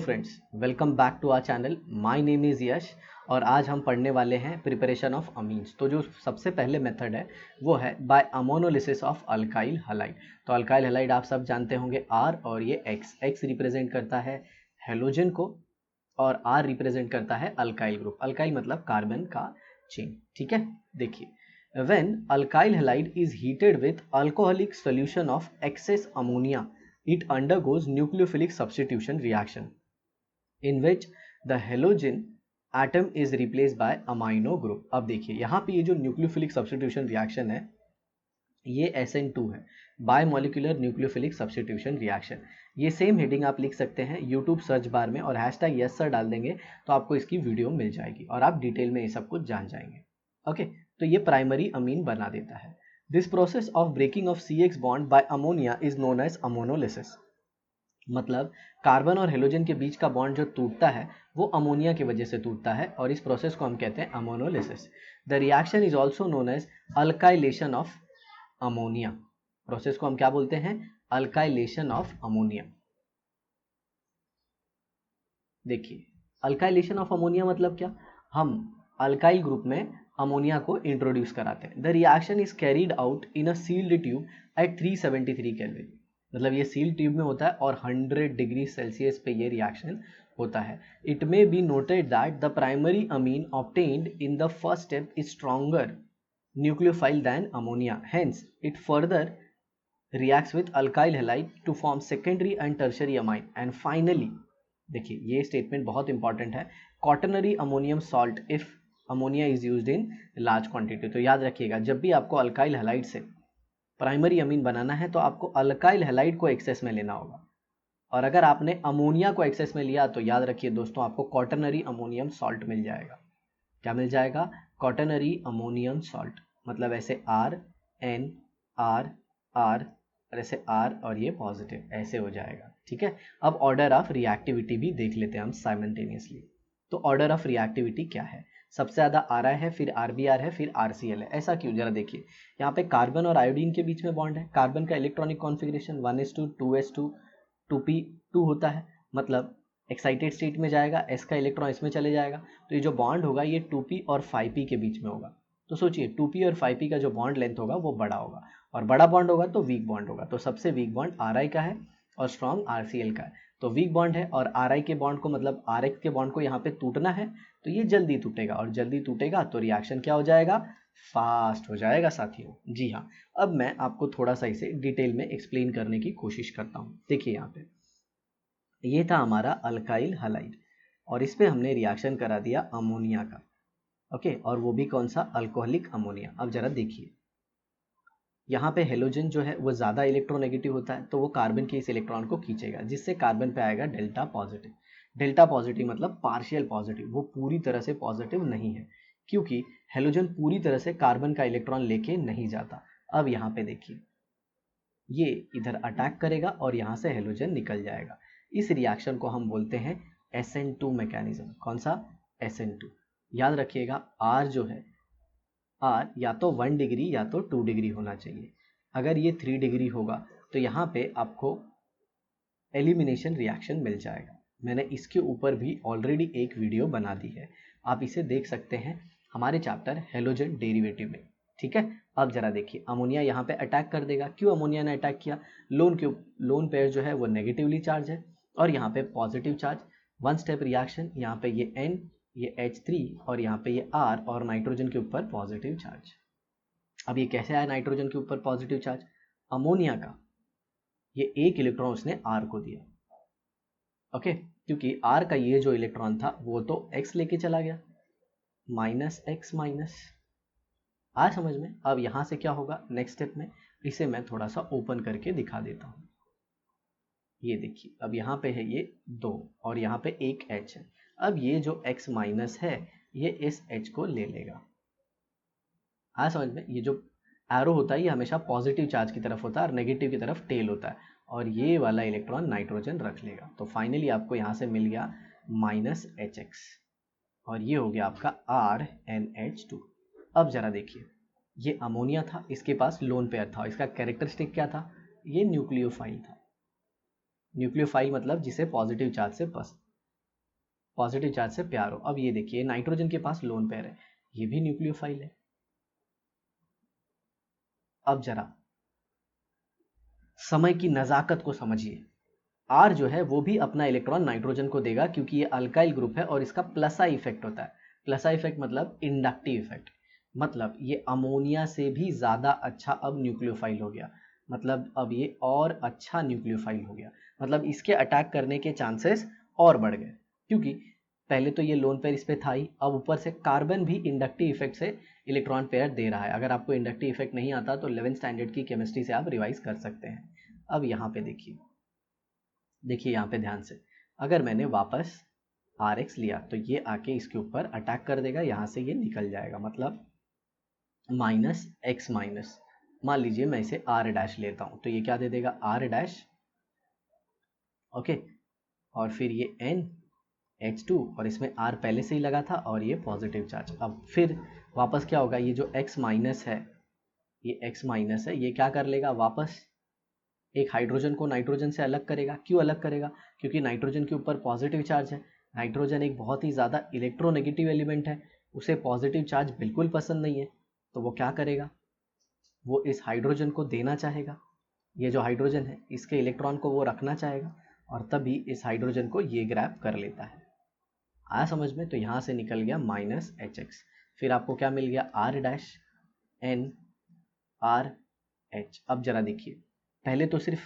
Friends, welcome back to our channel. My name is Yash और आज हम पढ़ने वाले हैं प्रिपरेशन ऑफ अमीन्स। तो जो सबसे पहले मेथड है वो है by ammonolysis of alkyl halide. तो अल्काइल हैलाइड आप सब जानते होंगे R और ये X रिप्रेजेंट करता है हेलोजन को और R रिप्रेजेंट करता है अल्काइल ग्रुप। अल्काइल मतलब कार्बन का चेन, ठीक है। देखिए, when alkyl halide is heated with alcoholic solution of excess ammonia, it undergoes nucleophilic substitution reaction in which the halogen atom is replaced by amino group। अब देखिए यहाँ पे ये जो न्यूक्लियोफिलिक सब्स्टिट्यूशन रिएक्शन है ये SN2 है, बायोमोलिकुलर न्यूक्लियोफिलिक सब्स्टिट्यूशन रिएक्शन। ये सेम हेडिंग आप लिख सकते हैं यूट्यूब सर्च बार में और हैशटैग यस सर डाल देंगे तो आपको इसकी वीडियो मिल जाएगी और आप डिटेल में ये सब कुछ जान जाएंगे। ओके, तो ये प्राइमरी अमीन बना देता है। This process of breaking of CX bond by ammonia is known as ammonolysis. मतलब कार्बन और हेलोजन के बीच का बॉन्ड जो टूटता है वो अमोनिया की वजह से टूटता है और इस प्रोसेस को हम कहते हैं ammonolysis. The reaction is also known as alkylation of ammonia. Process को हम क्या बोलते हैं? Alkylation of ammonia. देखिए, अल्काइलेशन ऑफ अमोनिया मतलब क्या? हम अल्काइल ग्रुप में अमोनिया को इंट्रोड्यूस कराते हैं। The reaction is carried out in a sealed tube at 373 kelvin. मतलब ये सील्ड ट्यूब में होता है और 100 डिग्री सेल्सियस पे ये रिएक्शन होता है। It may be noted that the primary amine obtained in the first step is stronger nucleophile than ammonia, hence it further reacts with alkyl halide to form secondary and tertiary amine and finally, देखिए ये statement बहुत important है, quaternary ammonium salt if ammonia is used in large quantity। तो याद रखिएगा जब भी आपको अल्काइल हैलाइड से प्राइमरी अमीन बनाना है तो आपको अल्काइल हैलाइड को एक्सेस में लेना होगा और अगर आपने अमोनिया को एक्सेस में लिया तो याद रखिए दोस्तों आपको क्वाटरनरी अमोनियम सॉल्ट मिल जाएगा। क्या मिल जाएगा? Quaternary ammonium salt. मतलब ऐसे R और ऐसे R और ये पॉजिटिव ऐसे हो जाएगा, ठीक है। अब ऑर्डर ऑफ रिएक्टिविटी भी देख लेते हैं हम साइमल्टेनियसली। तो ऑर्डर ऑफ रिएक्टिविटी क्या है? सबसे ज़्यादा RI है, फिर RBr है, फिर RCl है। ऐसा क्यों? जरा देखिए, यहाँ पे कार्बन और आयोडीन के बीच में बॉन्ड है। कार्बन का electronic configuration 1s2 2s2 2p2 होता है। मतलब एक्साइटेड स्टेट में जाएगा, S का इलेक्ट्रॉन इसमें चले जाएगा तो ये जो बॉन्ड होगा ये 2p और 5p के बीच में होगा। तो सोचिए 2p और 5p का जो बॉन्ड लेंथ होगा वो बड़ा होगा और बड़ा बॉन्ड होगा तो वीक बॉन्ड होगा। तो सबसे वीक बॉन्ड RI का है और स्ट्रॉन्ग RCl का है। तो वीक बॉन्ड है और RI के बॉन्ड को मतलब RX के बॉन्ड को यहाँ पे टूटना है तो ये जल्दी टूटेगा और जल्दी टूटेगा तो रिएक्शन क्या हो जाएगा? फास्ट हो जाएगा साथियों। जी हाँ, अब मैं आपको थोड़ा सा इसे डिटेल में एक्सप्लेन करने की कोशिश करता हूँ। देखिए यहाँ पे ये था हमारा अल्काइल हैलाइड और इस पे हमने रिएक्शन करा दिया अमोनिया का, ओके, और वो भी कौन सा? Alcoholic ammonia. अब जरा देखिए, यहाँ पे हेलोजन जो है वो ज़्यादा इलेक्ट्रोनेगेटिव होता है तो वो कार्बन के इस इलेक्ट्रॉन को खींचेगा जिससे कार्बन पे आएगा डेल्टा पॉजिटिव। डेल्टा पॉजिटिव मतलब पार्शियल पॉजिटिव, वो पूरी तरह से पॉजिटिव नहीं है क्योंकि हेलोजन पूरी तरह से कार्बन का इलेक्ट्रॉन लेके नहीं जाता। अब यहाँ पे देखिए, ये इधर अटैक करेगा और यहाँ से हेलोजन निकल जाएगा। इस रिएक्शन को हम बोलते हैं SN2 मैकेनिज्म। कौन सा? SN2। याद रखिएगा R जो है, R या तो 1 डिग्री या तो 2 डिग्री होना चाहिए। अगर ये 3 डिग्री होगा तो यहाँ पे आपको एलिमिनेशन रिएक्शन मिल जाएगा। मैंने इसके ऊपर भी ऑलरेडी एक वीडियो बना दी है, आप इसे देख सकते हैं हमारे चैप्टर हेलोजन डेरिवेटिव में, ठीक है। अब जरा देखिए, अमोनिया यहाँ पे अटैक कर देगा। क्यों अमोनिया ने अटैक किया? लोन पेयर जो है वो नेगेटिवली चार्ज है और यहाँ पे positive charge. One step reaction, यहाँ पे ये N, ये H3 और यहाँ पे ये R और नाइट्रोजन के ऊपर पॉजिटिव चार्ज। अब ये कैसे आया नाइट्रोजन के ऊपर पॉजिटिव चार्ज? अमोनिया का ये एक इलेक्ट्रॉन उसने R को दिया, ओके, क्योंकि R का ये जो इलेक्ट्रॉन था वो तो X लेके चला गया, -X-। आ समझ में? अब यहाँ से क्या होगा नेक्स्ट स्टेप में? इसे मैं थोड़ा सा ओपन करके दिखा देता हूँ। ये देखिए, अब यहाँ पे है ये 2 और यहाँ पे एक H है। अब ये जो X माइनस है ये इस H को ले लेगा। हाँ समझ में? ये जो एरो होता है ये हमेशा पॉजिटिव चार्ज की तरफ होता है और नेगेटिव की तरफ टेल होता है और ये वाला इलेक्ट्रॉन नाइट्रोजन रख लेगा। तो फाइनली आपको यहाँ से मिल गया -HX और ये हो गया आपका RnH2। अब जरा देखिए, ये अमोनिया था, इसके पास लोन पेयर था, इसका कैरेक्टरिस्टिक क्या था? ये न्यूक्लियोफाइल था। न्यूक्लियोफाइल मतलब जिसे पॉजिटिव चार्ज से पॉजिटिव चार्ज से प्यार हो। अब ये देखिए नाइट्रोजन के पास लोन पेयर है, ये भी न्यूक्लियोफाइल है। अब जरा समय की नज़ाकत को समझिए, आर जो है वो भी अपना इलेक्ट्रॉन नाइट्रोजन को देगा क्योंकि ये अल्काइल ग्रुप है और इसका प्लस आई इफेक्ट होता है। प्लस आई इफेक्ट मतलब इंडक्टिव इफेक्ट, मतलब ये अमोनिया से भी ज़्यादा अच्छा अब न्यूक्लियोफाइल हो गया, मतलब अब ये और अच्छा न्यूक्लियोफाइल हो गया, मतलब इसके अटैक करने के चांसेस और बढ़ गए क्योंकि पहले तो ये लोन पेयर इस पे था ही, अब ऊपर से कार्बन भी इंडक्टिव इफेक्ट से इलेक्ट्रॉन पेयर दे रहा है। अगर आपको इंडक्टिव इफेक्ट नहीं आता तो 11th स्टैंडर्ड की केमिस्ट्री से आप रिवाइज कर सकते हैं। अब यहाँ पे देखिए, देखिए यहाँ पे ध्यान से, अगर मैंने वापस आर एक्स लिया तो ये आके इसके ऊपर अटैक कर देगा, यहाँ से ये निकल जाएगा, मतलब माइनस एक्स माइनस, मान लीजिए मैं इसे आर डैश लेता हूँ तो ये क्या दे देगा, आर डैश, ओके, और फिर ये एन H2 और इसमें R पहले से ही लगा था और ये पॉजिटिव चार्ज। अब फिर वापस क्या होगा, ये जो X माइनस है, ये X माइनस है, ये क्या कर लेगा, वापस एक हाइड्रोजन को नाइट्रोजन से अलग करेगा। क्यों अलग करेगा, क्योंकि नाइट्रोजन के ऊपर पॉजिटिव चार्ज है। नाइट्रोजन एक बहुत ही ज़्यादा इलेक्ट्रोनेगेटिव एलिमेंट है, उसे पॉजिटिव चार्ज बिल्कुल पसंद नहीं है, तो वो क्या करेगा, वो इस हाइड्रोजन को देना चाहेगा, ये जो हाइड्रोजन है इसके इलेक्ट्रॉन को वो रखना चाहेगा और तभी इस हाइड्रोजन को ये ग्रैब कर लेता है। आया समझ में, तो यहाँ से निकल गया माइनस एच एक्स, फिर आपको क्या मिल गया, R dash N R H. अब जरा देखिए, पहले तो सिर्फ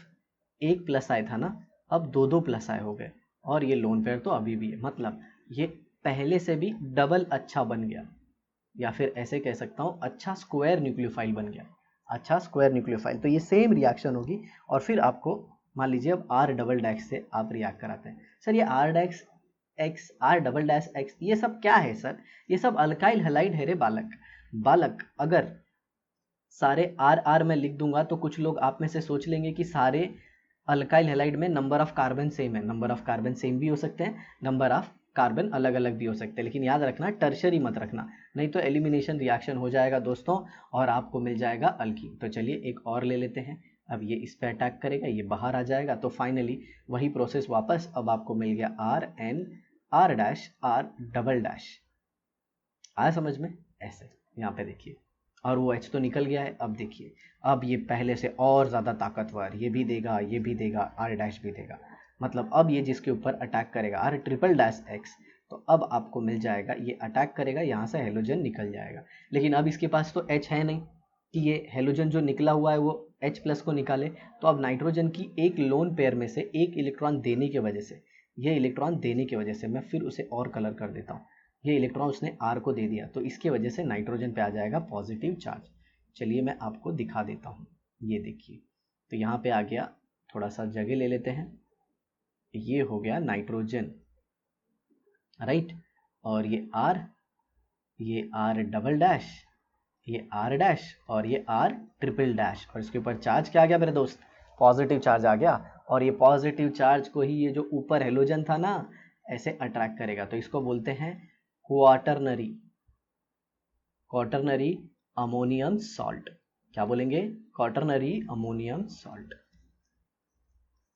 एक प्लस आए था ना, अब दो दो प्लस आए हो गए और ये लोन पेयर तो अभी भी है, मतलब ये पहले से भी डबल अच्छा बन गया, या फिर ऐसे कह सकता हूँ अच्छा स्क्वायर न्यूक्लियोफाइल बन गया, अच्छा स्क्वायर न्यूक्लियोफाइल। तो ये सेम रिएक्शन होगी और फिर आपको मान लीजिए अब आर डबल डैश से आप रिएक्ट कराते हैं। सर ये R dash X, R double dash X, ये सब क्या है सर, ये सब अल्काइल हैलाइड है रे बालक। बालक अगर सारे आर आर में लिख दूंगा तो कुछ लोग आप में से सोच लेंगे कि सारे अल्काइल हैलाइड में नंबर ऑफ कार्बन सेम है। नंबर ऑफ कार्बन सेम भी हो सकते हैं, नंबर ऑफ कार्बन अलग अलग भी हो सकते हैं, लेकिन याद रखना टर्शरी मत रखना, नहीं तो एलिमिनेशन रिएक्शन हो जाएगा दोस्तों और आपको मिल जाएगा अल्कीन। तो चलिए एक और ले लेते हैं, अब ये इस पे अटैक करेगा, ये बाहर आ जाएगा, तो फाइनली वही प्रोसेस वापस, अब आपको मिल गया R N R dash R double dash. आया समझ में, ऐसे यहाँ पे देखिए, और वो एच तो निकल गया है। अब देखिए, अब ये पहले से और ज़्यादा ताकतवर, ये भी देगा ये भी देगा, आर डैश भी देगा, मतलब अब ये जिसके ऊपर अटैक करेगा आर ट्रिपल डैश एक्स, तो अब आपको मिल जाएगा, ये अटैक करेगा, यहाँ से हेलोजन निकल जाएगा, लेकिन अब इसके पास तो एच है नहीं कि ये हेलोजन जो निकला हुआ है वो एच प्लस को निकाले। तो अब नाइट्रोजन की एक लोन पेयर में से एक इलेक्ट्रॉन देने की वजह से, ये इलेक्ट्रॉन देने की वजह से मैं फिर उसे और कलर कर देता हूँ, ये इलेक्ट्रॉन उसने आर को दे दिया तो इसके वजह से नाइट्रोजन पे आ जाएगा पॉजिटिव चार्ज। चलिए मैं आपको दिखा देता हूँ, ये देखिए, तो यहाँ पे आ गया, थोड़ा सा जगह ले लेते हैं, ये हो गया नाइट्रोजन, राइट, और ये आर डबल डैश, ये आर डैश और ये आर ट्रिपल डैश, और इसके ऊपर चार्ज क्या आ गया मेरे दोस्त, पॉजिटिव चार्ज आ गया, और ये पॉजिटिव चार्ज को ही ये जो ऊपर हेलोजन था ना ऐसे अट्रैक्ट करेगा, तो इसको बोलते हैं क्वाटरनरी, क्वाटरनरी अमोनियम सॉल्ट। क्या बोलेंगे, quaternary ammonium salt.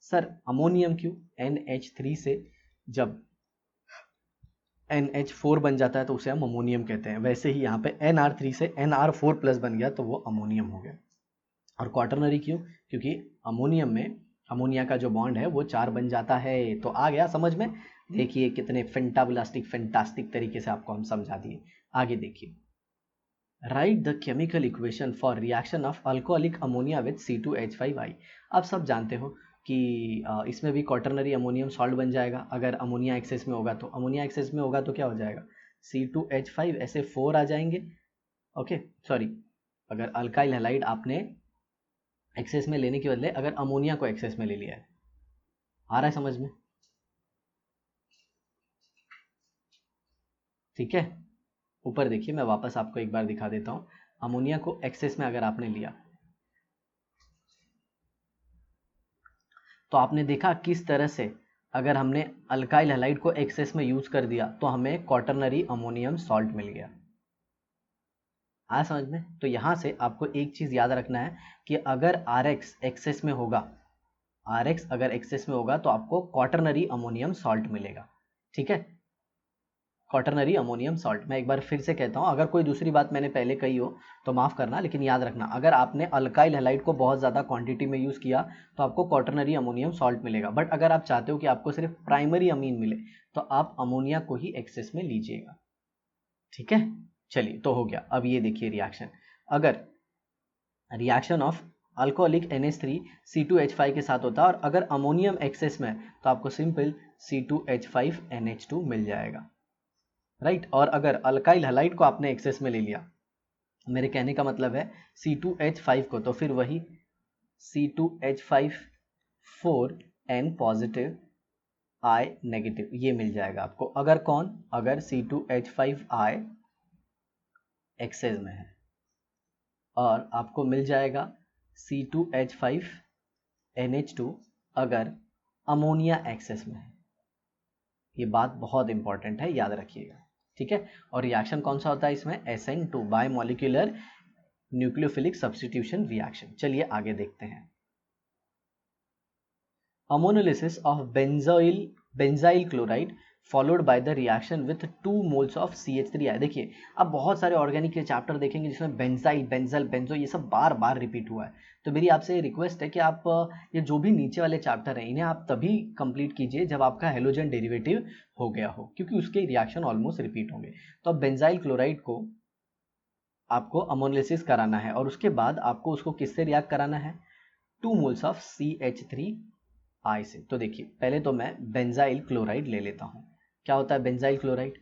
Sir ammonium क्यों, NH3 से जब NH4 बन जाता है तो उसे हम अमोनियम कहते हैं, वैसे ही यहाँ पे NR3 से NR4 प्लस बन गया तो वो अमोनियम हो गया। और क्वाटरनरी क्यों, क्योंकि अमोनियम में अमोनिया का जो बॉन्ड है वो 4 बन जाता है। तो आ गया समझ में, देखिए कितने फैंटास्टिक तरीके से आपको हम समझा दिए। आगे देखिए, right the chemical equation for reaction of alcoholic ammonia with C2H5I। आप सब जानते हो कि इसमें भी क्वाटरनरी अमोनियम सॉल्ट बन जाएगा, अगर अमोनिया एक्सेस में होगा तो, अमोनिया एक्सेस में होगा तो क्या हो जाएगा, C2H5 ऐसे 4 आ जाएंगे, ओके सॉरी, अगर अल्काइल हैलाइड आपने एक्सेस में लेने के बदले अगर अमोनिया को एक्सेस में ले लिया है, आ रहा है समझ में, ठीक है। ऊपर देखिए, मैं वापस आपको एक बार दिखा देता हूँ, अमोनिया को एक्सेस में अगर आपने लिया तो आपने देखा किस तरह से अगर हमने अल्काइल हैलाइड को एक्सेस में यूज कर दिया तो हमें क्वाटरनरी अमोनियम सॉल्ट मिल गया। आया समझ में, तो यहां से आपको एक चीज याद रखना है कि अगर RX एक्सेस में होगा, RX अगर एक्सेस में होगा तो आपको क्वाटरनरी अमोनियम सॉल्ट मिलेगा, ठीक है। Quaternary ammonium salt. मैं एक बार फिर से कहता हूँ, अगर कोई दूसरी बात मैंने पहले कही हो तो माफ़ करना, लेकिन याद रखना अगर आपने अल्काइल हैलाइड को बहुत ज़्यादा क्वांटिटी में यूज़ किया तो आपको क्वाटरनरी अमोनियम सॉल्ट मिलेगा। बट अगर आप चाहते हो कि आपको सिर्फ प्राइमरी अमीन मिले तो आप अमोनिया को ही एक्सेस में लीजिएगा। ठीक है, चलिए तो हो गया। अब ये देखिए रिएक्शन, अगर reaction of alcoholic NH3 C2H5 के साथ होता है और अगर अमोनियम एक्सेस में तो आपको सिंपल C2H5 NH2 मिल जाएगा, राइट। और अगर अल्काइल हैलाइड को आपने एक्सेस में ले लिया, मेरे कहने का मतलब है C2H5 को, तो फिर वही C2H5 4N positive I negative ये मिल जाएगा आपको। अगर कौन, अगर C2H5I एक्सेस में है, और आपको मिल जाएगा C2H5 NH2 अगर अमोनिया एक्सेस में है। ये बात बहुत इंपॉर्टेंट है, याद रखिएगा, ठीक है। और रिएक्शन कौन सा होता है इसमें, SN2 bimolecular nucleophilic substitution reaction. चलिए आगे देखते हैं। Ammonolysis of benzyl chloride followed by the reaction with 2 moles of CH3I। देखिए आप बहुत सारे ऑर्गेनिक के चैप्टर देखेंगे जिसमें बेंजाइल, बेंजल, बेंजो ये सब बार बार रिपीट हुआ है। तो मेरी आपसे रिक्वेस्ट है कि आप ये जो भी नीचे वाले चैप्टर हैं इन्हें आप तभी कंप्लीट कीजिए जब आपका हेलोजन डेरिवेटिव हो गया हो, क्योंकि उसके रिएक्शन ऑलमोस्ट रिपीट होंगे। तो अब बेंजाइल क्लोराइड को आपको अमोनोलिसिस कराना है और उसके बाद आपको उसको किससे रिएक्ट कराना है, 2 मोल्स ऑफ CH3I से। तो देखिए पहले तो मैं बेंजाइल क्लोराइड ले लेता हूँ। क्या होता है बेंजाइल क्लोराइड,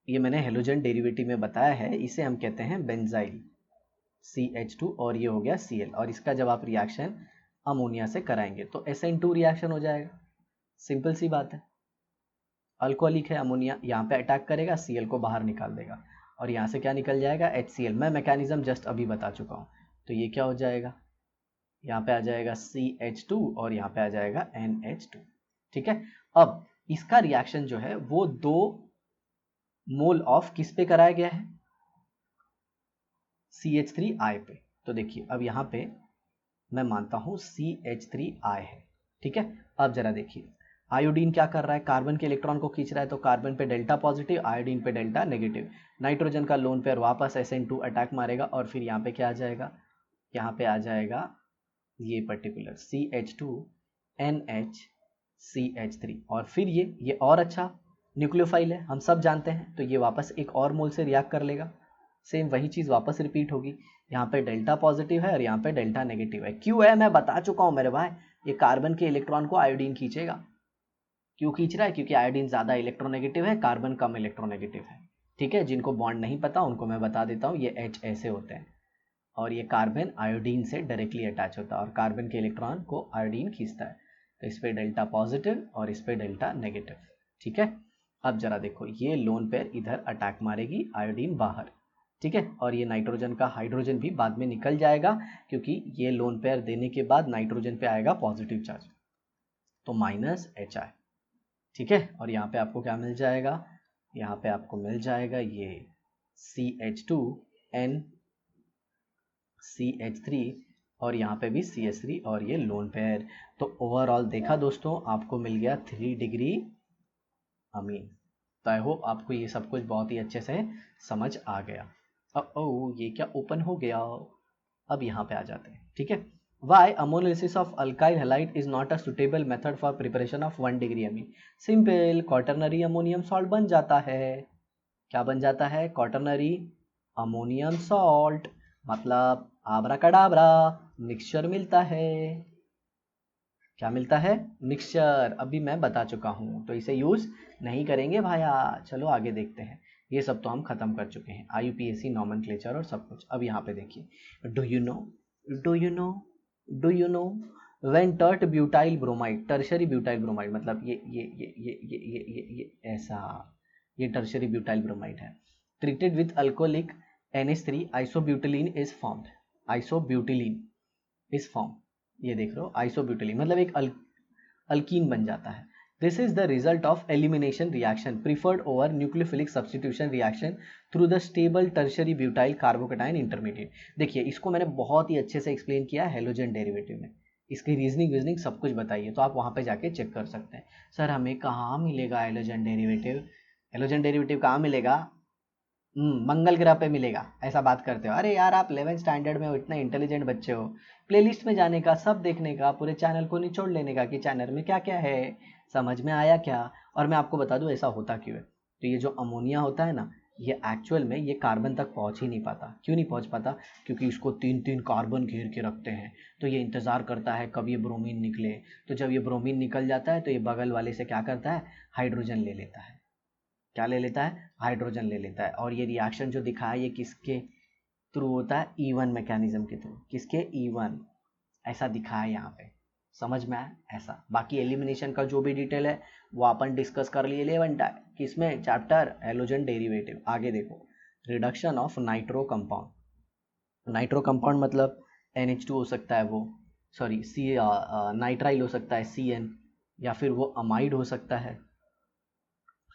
ये मैंने हेलोजन डेरिवेटिव में बताया है, इसे हम कहते हैं बेंजाइल CH2 और ये हो गया Cl, और इसका जब आप रिएक्शन अमोनिया से कराएंगे तो SN2 रिएक्शन हो जाएगा। सिंपल सी बात है, अल्कोहलिक है अमोनिया, यहाँ पे अटैक करेगा, Cl को बाहर निकाल देगा और यहाँ से क्या निकल जाएगा, HCl। मैं मैकेनिज्म जस्ट अभी बता चुका हूँ। तो ये क्या हो जाएगा, यहाँ पे आ जाएगा CH2 और यहाँ पे आ जाएगा NH2, ठीक है। अब इसका रिएक्शन जो है वो 2 मोल ऑफ किस पे कराया गया है, CH3I पे। तो देखिए अब यहाँ पे मैं मानता हूँ CH3I है, ठीक है। अब जरा देखिए आयोडीन क्या कर रहा है, कार्बन के इलेक्ट्रॉन को खींच रहा है, तो कार्बन पे डेल्टा पॉजिटिव, आयोडीन पे डेल्टा नेगेटिव। नाइट्रोजन का लोन पेयर वापस SN2 अटैक मारेगा और फिर यहाँ पे क्या आ जाएगा, यहाँ पे आ जाएगा ये पर्टिकुलर CH2NH CH3 और फिर ये और अच्छा न्यूक्लियोफाइल है, हम सब जानते हैं। तो ये वापस एक और मोल से रिएक्ट कर लेगा, सेम वही चीज़ वापस रिपीट होगी। यहाँ पे डेल्टा पॉजिटिव है और यहाँ पे डेल्टा नेगेटिव है। क्यों है मैं बता चुका हूँ मेरे भाई, ये कार्बन के इलेक्ट्रॉन को आयोडीन खींचेगा। क्यों खींच रहा है, क्योंकि आयोडीन ज़्यादा इलेक्ट्रोनेगेटिव है, कार्बन कम इलेक्ट्रोनेगेटिव है, ठीक है। जिनको बॉन्ड नहीं पता उनको मैं बता देता हूँ, ये H ऐसे होते हैं और ये कार्बन आयोडीन से डायरेक्टली अटैच होता है और कार्बन के इलेक्ट्रॉन को आयोडीन खींचता है। तो इस पे डेल्टा पॉजिटिव और इस पे डेल्टा नेगेटिव, ठीक है। अब जरा देखो ये लोन पेयर इधर अटैक मारेगी, आयोडीन बाहर, ठीक है। और ये नाइट्रोजन का हाइड्रोजन भी बाद में निकल जाएगा, क्योंकि ये लोन पेयर देने के बाद नाइट्रोजन पे आएगा पॉजिटिव चार्ज, तो -HI, ठीक है। और यहाँ पे आपको क्या मिल जाएगा, यहाँ पे आपको मिल जाएगा ये CH2N CH3 और यहाँ पे भी CH3 और ये लोन पेयर। तो ओवरऑल देखा दोस्तों आपको मिल गया 3 डिग्री अमीन। तो आई होप आपको ये सब कुछ बहुत ही अच्छे से समझ आ गया। अब ये क्या ओपन हो गया, अब यहाँ पे आ जाते हैं, ठीक है। Why ammonolysis of alkyl halide is not a suitable method for preparation of 1 degree amine? Simple, quaternary ammonium salt बन जाता है। क्या बन जाता है, क्वाटरनरी अमोनियम सॉल्ट, मतलब आब्राकडाब्रा मिक्सचर मिलता है। क्या मिलता है, मिक्सचर। अभी मैं बता चुका हूँ, तो इसे यूज नहीं करेंगे भाया। चलो आगे देखते हैं, ये सब तो हम खत्म कर चुके हैं, IUPAC नॉमेनक्लेचर और सब कुछ। अब यहाँ पे देखिए, do you know when tert butyl bromide, tertiary butyl bromide, मतलब ये ऐसा, ये टर्शरी ब्यूटाइल ब्रोमाइड है, treated with alcoholic NH3 isobutylene is formed, isobutylene is form, ये देख लो आइसोब्यूटिलीन मतलब एक अल्कीन बन जाता है। This is the result of elimination reaction preferred over nucleophilic substitution reaction through the stable tertiary butyl carbocation intermediate. देखिए इसको मैंने बहुत ही अच्छे से एक्सप्लेन किया हेलोजन डेरिवेटिव में, इसकी रीजनिंग सब कुछ बताइए, तो आप वहाँ पे जाके चेक कर सकते हैं। सर हमें कहाँ मिलेगा हेलोजन डेरिवेटिव, हेलोजन डेरिवेटिव कहाँ मिलेगा? मंगल ग्रह पे मिलेगा, ऐसा बात करते हो। अरे यार आप 11th स्टैंडर्ड में हो, इतने इंटेलिजेंट बच्चे हो, प्लेलिस्ट में जाने का, सब देखने का, पूरे चैनल को निचोड़ लेने का कि चैनल में क्या क्या है, समझ में आया क्या। और मैं आपको बता दूं ऐसा होता क्यों है। तो ये जो अमोनिया होता है ना, ये एक्चुअल में ये कार्बन तक पहुंच ही नहीं पाता। क्यों नहीं पहुंच पाता? क्योंकि इसको 3 कार्बन घेर के रखते हैं। तो ये इंतज़ार करता है कब ये ब्रोमीन निकले। तो जब ये ब्रोमीन निकल जाता है तो ये बगल वाले से क्या करता है, हाइड्रोजन ले लेता है। क्या ले लेता है? हाइड्रोजन ले लेता है। और ये रिएक्शन जो दिखा है ये किसके थ्रू होता है? E1 मैकेनिज्म के थ्रू। किसके? E1। ऐसा दिखा है यहाँ पे, समझ में आया? ऐसा। बाकी एलिमिनेशन का जो भी डिटेल है वो अपन डिस्कस कर लिए 11 टाइम, किसमें? Chapter halogen derivative. आगे देखो, reduction of nitro compound. Nitro compound मतलब NH2 हो सकता है वो, सॉरी सी नाइट्राइल हो सकता है CN, या फिर वो अमाइड हो सकता है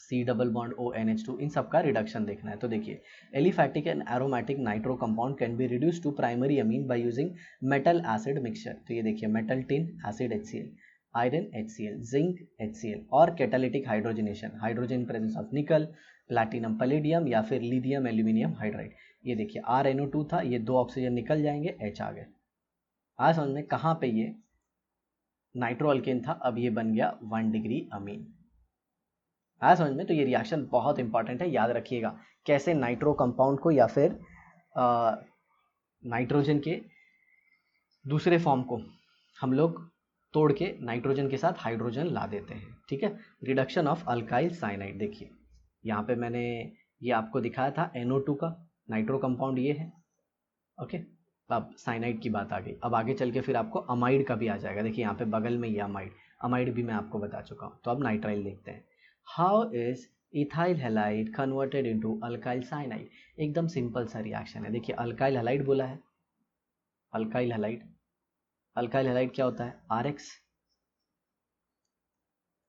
C डबल बॉन्ड ONH2। इन सब का रिडक्शन देखना है। तो देखिए, aliphatic and aromatic nitro compound can be reduce to primary amine by using metal acid mixture. तो ये देखिए, metal tin acid HCl, iron HCl, zinc HCl, और catalytic hydrogenation, hydrogen presence of nickel, platinum palladium, या फिर lithium aluminium hydride. ये देखिए RNO2 था, ये 2 ऑक्सीजन निकल जाएंगे, H आ गए। आज समझ में कहाँ पे ये नाइट्रो अल्केन था, अब ये बन गया 1 डिग्री अमीन। आया समझ में? तो ये रिएक्शन बहुत इंपॉर्टेंट है, याद रखिएगा कैसे नाइट्रो कंपाउंड को या फिर नाइट्रोजन के दूसरे फॉर्म को हम लोग तोड़ के नाइट्रोजन के साथ हाइड्रोजन ला देते हैं। ठीक है। Reduction of alkyl cyanide. देखिए यहाँ पे मैंने ये आपको दिखाया था NO2 का नाइट्रो कंपाउंड ये है। ओके, अब साइनाइड की बात आ गई। अब आगे चल के फिर आपको अमाइड का भी आ जाएगा। देखिए यहाँ पे बगल में ये अमाइड, अमाइड भी मैं आपको बता चुका हूँ। तो अब नाइट्राइल देखते हैं। How is ethyl halide converted into alkyl cyanide? एकदम सिंपल सा रिएक्शन है। देखिए अल्काइल हैलाइड बोला है, अल्काइल हैलाइड, अल्काइल हैलाइड क्या होता है? RX,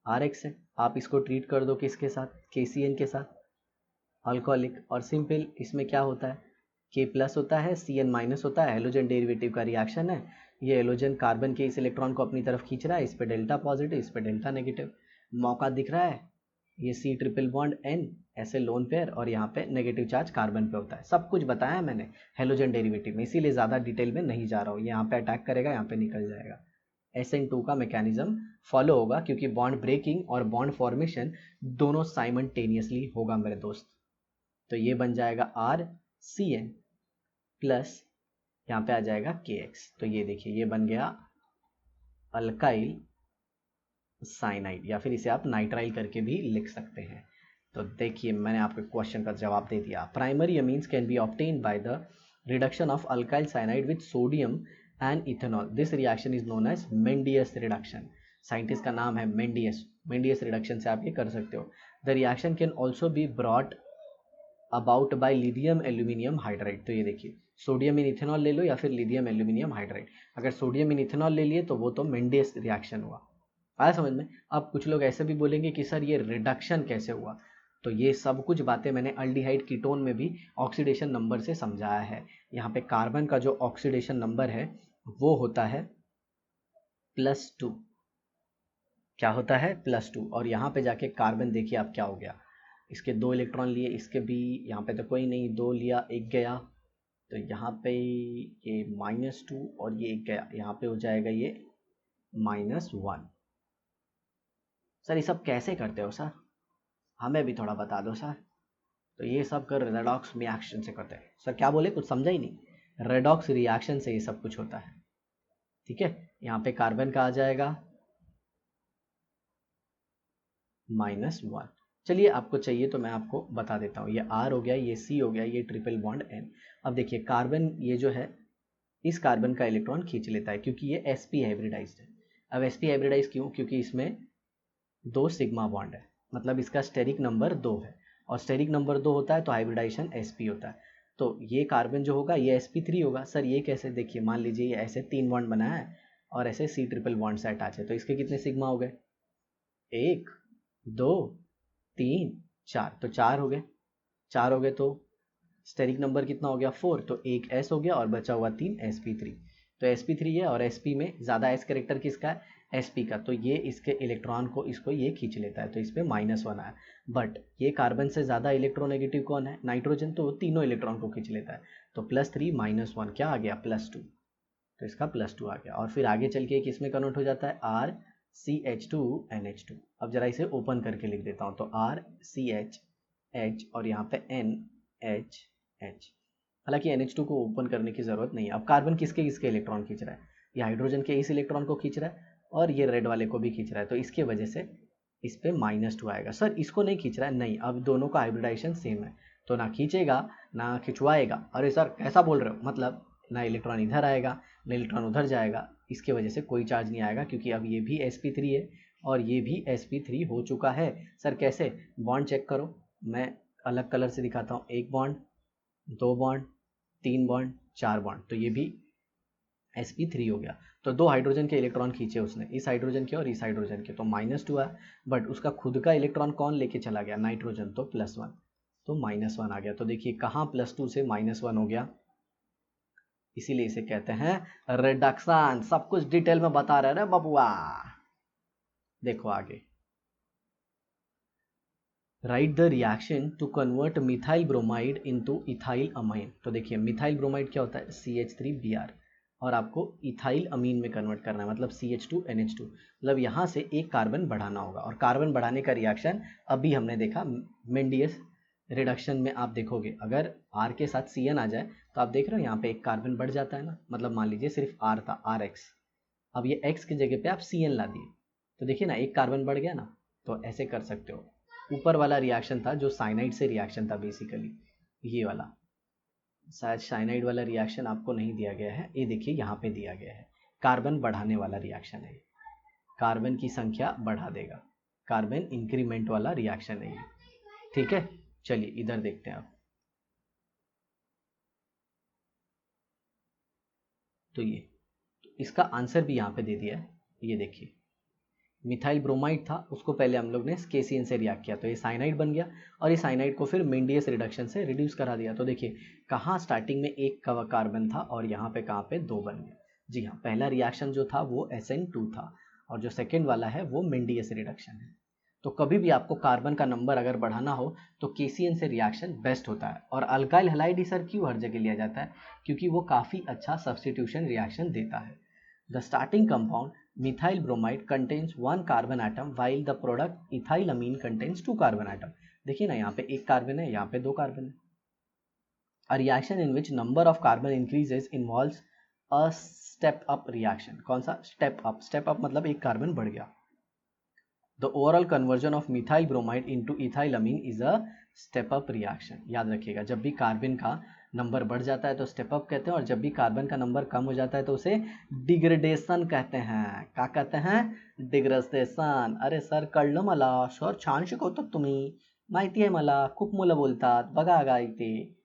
RX है। आप इसको ट्रीट कर दो किसके साथ? KCN के साथ, अल्कोहलिक। और सिंपल इसमें क्या होता है? K प्लस होता है, CN माइनस होता है, हेलोजन डेरिवेटिव का रिएक्शन है। ये हेलोजन कार्बन के इस इलेक्ट्रॉन को अपनी तरफ खींच रहा है, इस पे डेल्टा पॉजिटिव, इस पे डेल्टा नेगेटिव। मौका दिख रहा है, ये C ट्रिपल बॉन्ड N ऐसे लोन पेयर, और यहाँ पे नेगेटिव चार्ज कार्बन पे होता है। सब कुछ बताया है मैंने हेलोजन डेरिवेटिव में, इसीलिए ज़्यादा डिटेल में नहीं जा रहा हूँ। यहाँ पे अटैक करेगा, यहाँ पे निकल जाएगा। SN2 का मैकेनिज्म फॉलो होगा, क्योंकि बॉन्ड ब्रेकिंग और बॉन्ड फॉर्मेशन दोनों साइमल्टेनियसली होगा मेरे दोस्त। तो ये बन जाएगा RCN प्लस यहाँ पे आ जाएगा KX। तो ये देखिए ये बन गया अल्काइल साइनाइड, या फिर इसे आप नाइट्राइल करके भी लिख सकते हैं। तो देखिए मैंने आपके क्वेश्चन का जवाब दे दिया। Primary amines can be obtained by the reduction of alkyl cyanide with sodium and ethanol. This reaction is known as Mendius reduction. Scientist का नाम है मेंडियस। मेंडियस रिडक्शन से आप ये कर सकते हो। The reaction can also be brought about by lithium aluminium hydride. तो ये देखिए सोडियम इन इथेनॉल ले लो या फिर लिथियम एल्यूमिनियम हाइड्राइड। अगर सोडियम इन इथेनॉल ले लिए तो वो तो मेंडियस रिएक्शन हुआ। आया समझ में? अब कुछ लोग ऐसे भी बोलेंगे कि सर ये रिडक्शन कैसे हुआ। तो ये सब कुछ बातें मैंने अल्डिहाइड कीटोन में भी ऑक्सीडेशन नंबर से समझाया है। यहाँ पे कार्बन का जो ऑक्सीडेशन नंबर है वो होता है +2। क्या होता है? +2। और यहाँ पे जाके कार्बन देखिए अब क्या हो गया, इसके 2 इलेक्ट्रॉन लिए, इसके भी यहाँ पे तो कोई नहीं, 2 लिया, 1 गया। तो यहाँ पे ये -2 और ये 1 गया, यहाँ पे हो जाएगा ये -1। सर ये सब कैसे करते हो सर? हमें भी थोड़ा बता दो सर। तो ये सब कर रेडॉक्स रिएक्शन से करते हैं। सर क्या बोले, कुछ समझा ही नहीं। रेडॉक्स रिएक्शन से ये सब कुछ होता है। ठीक है, यहाँ पे कार्बन का आ जाएगा -1। चलिए आपको चाहिए तो मैं आपको बता देता हूँ। ये R हो गया, ये C हो गया, ये ट्रिपल बॉन्ड N। अब देखिए कार्बन ये जो है इस कार्बन का इलेक्ट्रॉन खींच लेता है, क्योंकि ये sp हाइब्रिडाइज्ड है। अब sp हाइब्रिडाइज क्यों? क्योंकि इसमें 2 सिग्मा बॉन्ड है, मतलब इसका स्टेरिक नंबर 2 है, और स्टेरिक नंबर 2 होता है तो हाइब्रिडाइजेशन sp होता है। तो ये कार्बन जो होगा ये sp3 होगा। सर ये कैसे? देखिए मान लीजिए ये ऐसे 3 बॉन्ड बनाया है और ऐसे C ट्रिपल बॉन्ड से अटैच है, तो इसके कितने सिग्मा हो गए? 1 2 3 4। तो 4 हो गए, 4 हो गए तो स्टेरिक नंबर कितना हो गया? 4। तो एक S हो गया और बचा हुआ 3 sp3। तो sp3 है, और sp में ज़्यादा S कैरेक्टर किसका है? sp का, तो ये इसके इलेक्ट्रॉन को इसको ये खींच लेता है, तो इस पर -1 आया। बट ये कार्बन से ज़्यादा इलेक्ट्रोनेगेटिव कौन है? नाइट्रोजन, तो वो तीनों इलेक्ट्रॉन को खींच लेता है। तो +3 -1 क्या आ गया? +2, तो इसका +2 आ गया। और फिर आगे चल के किस में कन्वर्ट हो जाता है? RCH2NH2। अब जरा इसे ओपन करके लिख देता हूँ, तो RCH और यहाँ पे NHH। हालांकि NH2 को ओपन करने की ज़रूरत नहीं है। अब कार्बन किसके किसके इलेक्ट्रॉन खींच रहा है? ये हाइड्रोजन के इस इलेक्ट्रॉन को खींच रहा है और ये रेड वाले को भी खींच रहा है, तो इसके वजह से इस पर -2 आएगा। सर इसको नहीं खींच रहा है, नहीं, अब दोनों का हाइब्रिडाइजेशन सेम है, तो ना खींचेगा ना खिंचवाएगा। अरे सर कैसा बोल रहे हो? मतलब ना इलेक्ट्रॉन इधर आएगा ना इलेक्ट्रॉन उधर जाएगा, इसके वजह से कोई चार्ज नहीं आएगा, क्योंकि अब ये भी sp3 है और ये भी sp3 हो चुका है। सर कैसे? बॉन्ड चेक करो, मैं अलग कलर से दिखाता हूँ। 1 बॉन्ड, 2 बॉन्ड, 3 बॉन्ड, 4 बॉन्ड, तो ये भी sp3 हो गया। तो 2 हाइड्रोजन के इलेक्ट्रॉन खींचे उसने, इस हाइड्रोजन के और इस हाइड्रोजन के, तो -2 आया। बट उसका खुद का इलेक्ट्रॉन कौन लेके चला गया? नाइट्रोजन, तो +1, तो -1 आ गया। तो देखिए कहाँ +2 से -1 हो गया, इसीलिए इसे कहते हैं रिडक्शन। सब कुछ डिटेल में बता रहे हैं बबुआ। देखो आगे, write the reaction to convert methyl bromide into ethyl amine. तो देखिए मिथाइल ब्रोमाइड क्या होता है? CH3Br, और आपको इथाइल अमीन में कन्वर्ट करना है, मतलब CH2NH2। मतलब यहाँ से एक कार्बन बढ़ाना होगा, और कार्बन बढ़ाने का रिएक्शन अभी हमने देखा मेंडियस रिडक्शन में। आप देखोगे अगर R के साथ Cn आ जाए तो आप देख रहे हो यहाँ पे एक कार्बन बढ़ जाता है ना। मतलब मान लीजिए सिर्फ R था, RX, अब ये X की जगह पे आप Cn ला दिए, तो देखिए ना एक कार्बन बढ़ गया ना। तो ऐसे कर सकते हो। ऊपर वाला रिएक्शन था जो साइनाइड से रिएक्शन था बेसिकली, ये वाला शायद साइनाइड वाला रिएक्शन आपको नहीं दिया गया है, ये देखिए यहाँ पे दिया गया है। कार्बन बढ़ाने वाला रिएक्शन है, कार्बन की संख्या बढ़ा देगा, कार्बन इंक्रीमेंट वाला रिएक्शन है ये। ठीक है, चलिए इधर देखते हैं आप। तो ये इसका आंसर भी यहाँ पे दे दिया है, ये देखिए मिथाइल ब्रोमाइड था, उसको पहले हम लोग ने KCN से रिएक्ट किया, तो ये साइनाइड बन गया, और इस साइनाइड को फिर मेंडियस रिडक्शन से रिड्यूस करा दिया। तो देखिए कहाँ स्टार्टिंग में एक कार्बन था और यहाँ पे कहाँ पे 2 बन गए। जी हाँ, पहला रिएक्शन जो था वो SN2 था, और जो सेकेंड वाला है वो मेंडियस रिडक्शन है। तो कभी भी आपको कार्बन का नंबर अगर बढ़ाना हो तो KCN से रिएक्शन बेस्ट होता है। और अल्काइल हैलाइड सर क्यों हर जगह लिया जाता है? क्योंकि वो काफ़ी अच्छा सब्सटीट्यूशन रिएक्शन देता है। The starting compound methyl bromide contains 1 carbon atom while the product ethylamine contains 2 carbon atom। देखिए ना यहाँ पे एक कार्बन है, यहाँ पे 2 कार्बन है। A reaction in which number of carbon increases involves a step up reaction। कौन सा? step up। step up मतलब एक कार्बन बढ़ गया। The overall conversion of methyl bromide into ethylamine is a step up reaction। याद रखिएगा, जब भी कार्बन का नंबर बढ़ जाता है तो स्टेप अप कहते हैं, और जब भी कार्बन का नंबर कम हो जाता है तो उसे डिग्रेडेशन कहते हैं। क्या कहते हैं? डिग्रेडेशन। अरे सर कळलं मला, सर छान शिकवतात तुम्ही, माहिती आहे मला, खूप मुलं बोलतात बघा गा इथे।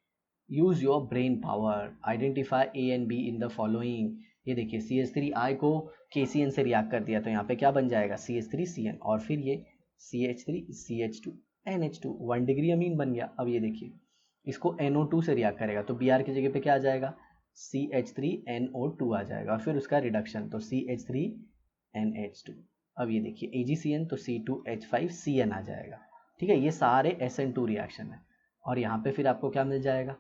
Use your brain power, identify A and B in the following. ये देखिए CH3I को KCN से रिएक्ट कर दिया, तो यहाँ पे क्या बन जाएगा? CH3CN, और फिर ये CH3CH2NH2, 1 डिग्री अमीन बन गया। अब ये देखिए इसको NO2 से रिएक्ट करेगा, तो Br की जगह पे क्या आ जाएगा? CH3NO2 आ जाएगा, और फिर उसका रिडक्शन तो CH3NH2। अब ये देखिए AgCN, तो C2H5CN आ जाएगा। ठीक है, ये सारे SN2 रिएक्शन है, और यहाँ पे फिर आपको क्या मिल जाएगा?